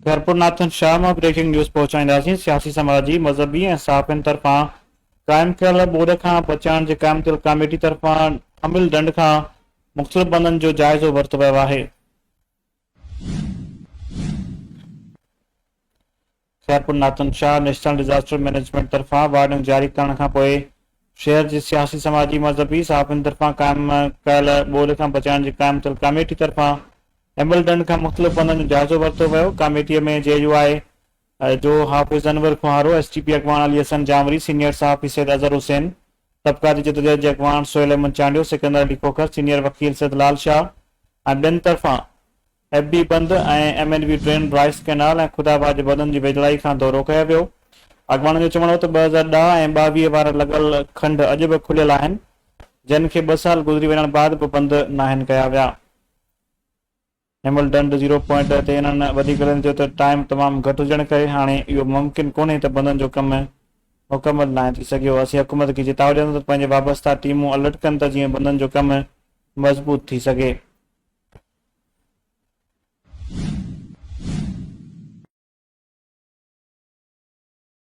Khairpur Nathan Shah में breaking news पहुंचाईंदासीं। सियासी समाजी मज़हबी ऐं सहाफ़ियुनि तरफ़ां क़ाइमु कयल ॿोॾ खां बचाइण जे क़ाइमु थियल कमेटी तरफ़ां अमिल ॾंड खां मुख़्तलिफ़ बंदनि जो जाइज़ो वरितो वियो आहे। Khairpur Nathan Shah national disaster management तरफ़ां वार्निंग जारी करण खां पोइ शहर जी सियासी समाजी मज़हबी सहाफ़ियुनि तरफ़ां क़ाइमु कयल ॿोॾ खां बचाइण जी क़ाइमु थियल कमेटी तरफ़ां अमिल ॾंड खां मुख़्तलिफ़ बंदनि जो जाइज़ो वरितो वियो। कमेटीअ में JUI जो हाफ़िज़ अनवर खुहारो, STP अॻवान अली हसन जामरी, सीनियर सहाफ़ी सैयद अज़हर हुसैन, तबक़ाती जदोजहद जे अॻवान सोहेल अहमद चांडियो, सिकंदर अली खोखर, सीनियर वकील सैयद लाल शाह ऐं ॿियनि तरफ़ां FB बंद ऐं MNB ड्रेन राइस कैनाल ऐं खुदाबाद जे बंदनि जी वेझड़ाई खां दौरो कयो वियो। अॻवाननि जो चवणु हो त 2010 ऐं 22 वारा लॻल खंड अॼु बि खुलियल आहिनि, जिन खे 2 साल गुज़री वञण बाद बि बंद नाहिनि कया विया। अमिल ॾंड 0 पॉइंट ते इन्हनि वधीकरनि जो त टाइम तमामु घटि हुजण करे हाणे इहो मुमकिन कोन्हे त बंदनि जो कमु मुकमल नाहे थी सघियो। असीं हुकूमत खे चेतावनी ॾियूं त पंहिंजे वाबस्ता टीमूं अलर्ट कनि त जीअं बंदनि जो कमु मज़बूत थी सघे।